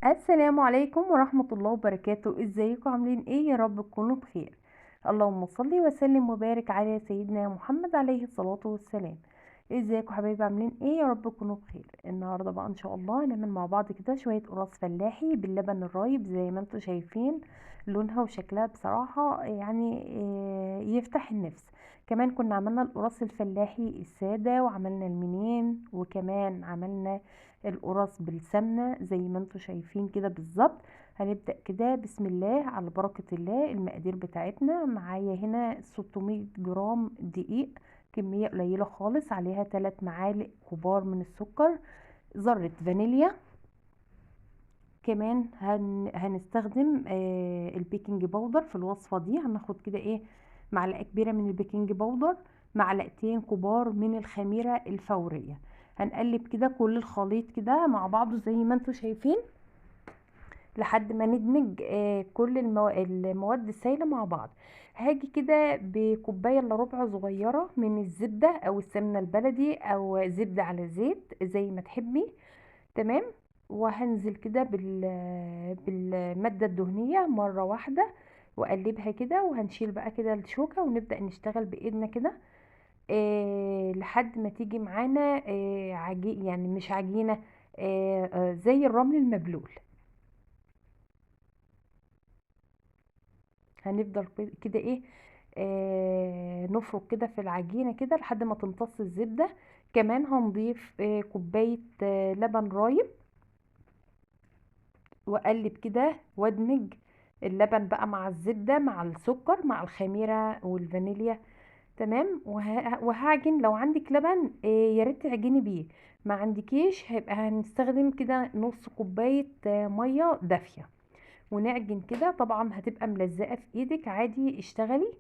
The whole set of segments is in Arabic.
السلام عليكم ورحمة الله وبركاته. ازيكم عاملين ايه؟ يا رب تكونوا بخير. اللهم صل وسلم وبارك على سيدنا محمد عليه الصلاة والسلام. ازيكم حبايبي؟ عاملين ايه؟ يا رب تكونوا بخير. النهارده بقى ان شاء الله هنعمل مع بعض كده شوية قراص فلاحي باللبن الرايب زي ما انتم شايفين. لونها وشكلها بصراحة يعني يفتح النفس. كمان كنا عملنا القراص الفلاحي السادة، وعملنا المنين، وكمان عملنا القراص بالسمنة زي ما انتم شايفين كده بالظبط. هنبدأ كده بسم الله على بركة الله. المقادير بتاعتنا معايا هنا 600 جرام دقيق، كمية قليلة خالص، عليها 3 معالق كبار من السكر، ذرة فانيليا. كمان هنستخدم البيكنج باودر في الوصفة دي. هناخد كده ايه، معلقة كبيرة من البيكنج باودر، معلقتين كبار من الخميرة الفورية. هنقلب كده كل الخليط كده مع بعضه زي ما انتم شايفين لحد ما ندمج كل المواد السائلة مع بعض. هاجي كده بكوباية الا ربع صغيرة من الزبدة او السمنة البلدي او زبدة على زيت زي ما تحبي. تمام. وهنزل كده بالمادة الدهنية مرة واحدة، واقلبها كده، وهنشيل بقى كده الشوكة ونبدأ نشتغل بإيدنا كده لحد ما تيجي معانا يعني مش عجينة، زي الرمل المبلول. هنفضل كده ايه، نفرك كده في العجينة كده لحد ما تمتص الزبدة. كمان هنضيف كوباية لبن رايب، واقلب كده وادمج اللبن بقى مع الزبدة مع السكر مع الخميرة والفانيليا. تمام. وهعجن. لو عندك لبن يا ريت تعجني بيه، ما عندكيش هيبقى هنستخدم كده نص كوباية مية دافية، ونعجن كده. طبعا هتبقى ملزقة في ايدك، عادي اشتغلي،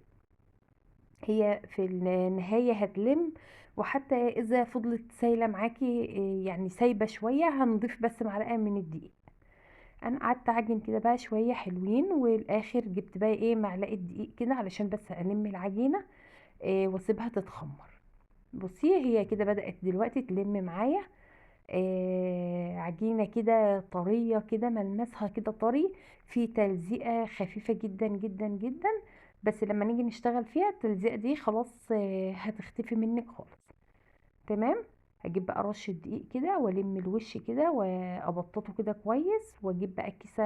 هي في النهاية هتلم. وحتى اذا فضلت سايلة معاكي يعني سايبة شوية، هنضيف بس معلقة من الدقيق. انا قعدت اعجن كده بقى شويه حلوين، والاخر جبت بقى ايه معلقه دقيق كده علشان بس الم العجينه واسيبها تتخمر. بصي هي كده بدأت دلوقتي تلم معايا عجينه كده طريه كده، ملمسها كده طري، في تلزيقه خفيفه جدا جدا جدا. بس لما نيجي نشتغل فيها التلزيقه دي خلاص هتختفي منك خالص. تمام. هجيب بقى رش الدقيق كده والم الوش كده وابططه كده كويس، واجيب بقى كيسه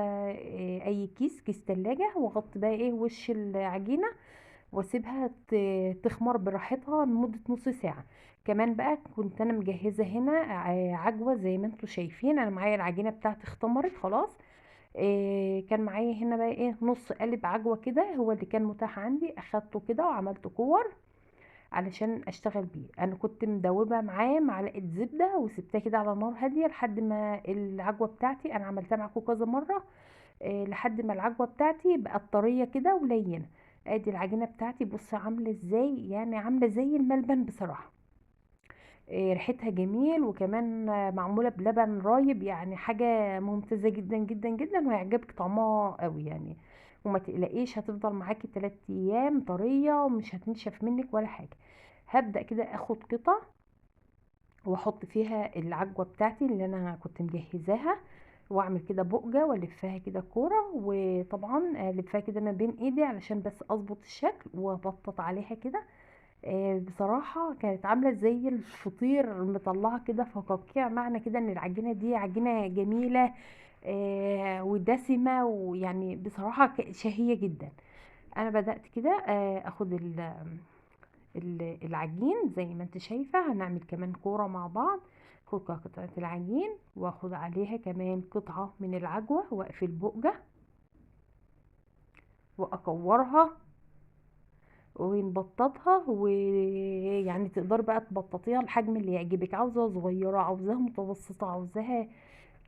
اي كيس تلاجة، واغطي بقى ايه وش العجينه، واسيبها تخمر براحتها لمده نص ساعه. كمان بقى كنت انا مجهزه هنا عجوه زي ما انتم شايفين. انا معايا العجينه بتاعتي اختمرت خلاص. كان معايا هنا بقى ايه نص قالب عجوه كده، هو اللي كان متاح عندي، اخدته كده وعملته كور علشان اشتغل بيه. انا كنت مدوبه معاه معلقه زبده وسبتها كده على نار هاديه لحد ما العجوه بتاعتي، انا عملتها معاكم كذا مره، لحد ما العجوه بتاعتي بقت طريه كده ولينه. ادي العجينه بتاعتي، بص عامله ازاي، يعني عامله زي الملبن بصراحه. ريحتها جميل، وكمان معموله بلبن رايب، يعني حاجه ممتازه جدا جدا جدا، وهيعجبك طعمها قوي يعني. وما تقلقيش هتفضل معاكي 3 ايام طريه ومش هتنشف منك ولا حاجه. هبدأ كده اخد قطع واحط فيها العجوة بتاعتي اللي انا كنت مجهزاها، واعمل كده بقجة والفها كده كورة، وطبعا الفها كده ما بين ايدي علشان بس اظبط الشكل وابطط عليها كده. بصراحة كانت عاملة زي الفطير مطلعة كده فقاقيع، معنى كده ان العجينة دي عجينة جميلة ودسمة، ويعني بصراحة شهية جدا. انا بدأت كده اخد العجين زي ما انت شايفة. هنعمل كمان كورة مع بعض. خد قطعة العجين واخد عليها كمان قطعة من العجوة، واقفل بقجة واكورها ونبططها، ويعني تقدر بقى تبططيها الحجم اللي يعجبك، عاوزة صغيرة، عاوزاها متوسطة، عاوزاها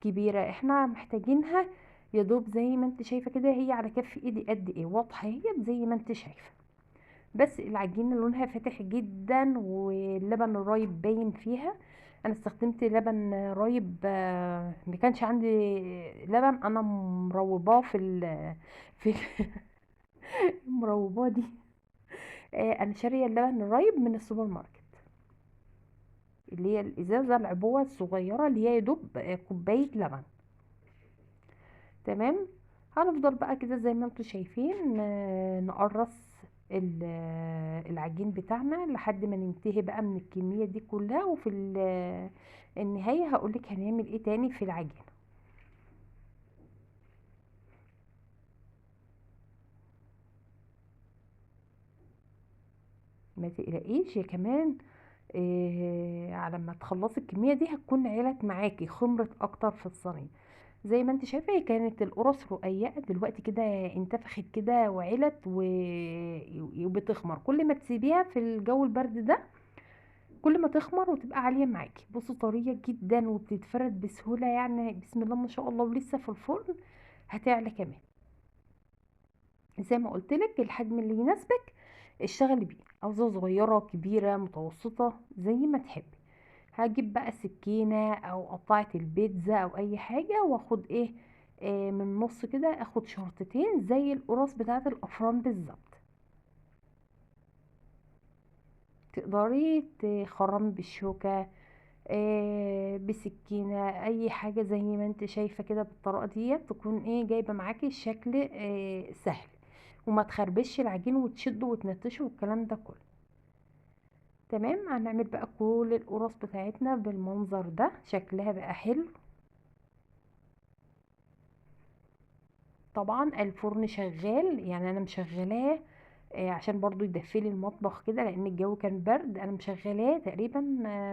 كبيرة. احنا محتاجينها يا دوب زي ما انت شايفة كده، هي على كف ايدي قد ايه، واضحة هي زي ما انت شايفة. بس العجينة لونها فاتح جدا، واللبن الرايب باين فيها. انا استخدمت لبن رايب، ما كانش عندي لبن، انا مروباه في مروباه دي. انا شاريه اللبن الرايب من السوبر ماركت، اللي هي الازازه العبوه الصغيره اللي هي يدوب كوبايه لبن. تمام. هنفضل بقى كده زي ما انتوا شايفين نقرص العجين بتاعنا لحد ما ننتهي بقى من الكمية دي كلها. وفي النهاية هقولك هنعمل ايه تاني في العجين. ما تقلقيش يا كمان، على ما تخلصي الكمية دي هتكون علت معاكي، خمرت اكتر في الصينية. زي ما انت شايفة هي كانت القرص رقيقة، دلوقتي كده انتفخت كده وعلت وبتخمر. كل ما تسيبيها في الجو البرد ده كل ما تخمر وتبقى عالية معاكي. بصوا طرية جدا وبتتفرد بسهولة، يعني بسم الله ما شاء الله، ولسه في الفرن هتعلى كمان. زي ما قلتلك الحجم اللي يناسبك اشتغلي بيه، عاوزة صغيرة كبيرة متوسطة زي ما تحبي. هجيب بقى سكينة او قطعة البيتزا او اي حاجة واخد ايه، من النص كده اخد شرطتين زي القراص بتاعة الافران بالظبط. تقدري تخرمي بالشوكة، بسكينة، اي حاجة زي ما انت شايفة كده بالطريقة دي تكون ايه جايبة معاكي الشكل سهل، وما تخربش العجين وتشده وتنتشه والكلام ده كله. تمام. هنعمل بقى كل القرص بتاعتنا بالمنظر ده، شكلها بقى حلو. طبعا الفرن شغال، يعني انا مشغلاه عشان برضو يدفلي المطبخ كده لان الجو كان برد. انا مشغلاه تقريبا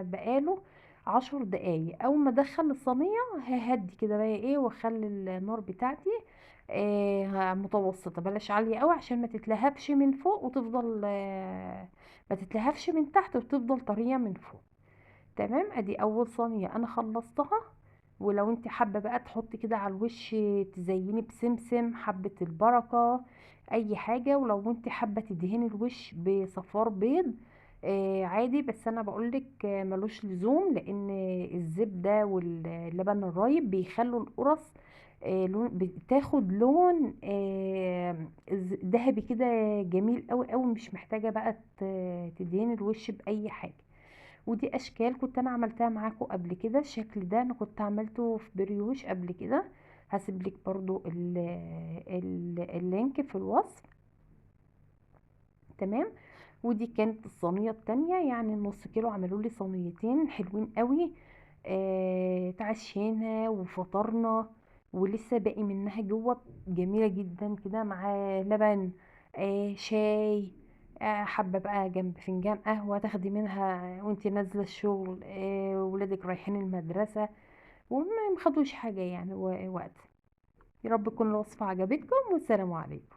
بقاله 10 دقايق. اول ما ادخل الصينيه ههدي كده بقى ايه واخلي النار بتاعتي متوسطه، بلاش عاليه قوي عشان ما تتلهبش من فوق وتفضل ما تتلهبش من تحت وتفضل طريه من فوق. تمام. ادي اول صينية انا خلصتها. ولو انت حابة بقى تحطي كده على الوش تزيني بسمسم حبة البركة اي حاجة، ولو انت حابة تدهني الوش بصفار بيض عادي، بس انا بقولك ملوش لزوم لان الزبدة واللبن الرايب بيخلوا القرص بتاخد لون ذهبي كده جميل قوي قوي، مش محتاجة بقى تدهني الوش بأي حاجة. ودي اشكال كنت انا عملتها معاكم قبل كده. الشكل ده انا كنت عملته في بريوش قبل كده، هسيب لك برضو اللينك في الوصف. تمام. ودي كانت الصينيه التانية، يعني النص كيلو عملوا لي صينيتين حلوين قوي. تعشينا وفطرنا ولسه باقي منها جوه، جميله جدا كده مع لبن شاي. حابه بقى جنب فنجان قهوه تاخدي منها وانتي نازله الشغل، ولادك رايحين المدرسه وما مخدوش حاجه يعني وقت. يا رب تكون الوصفه عجبتكم، والسلام عليكم.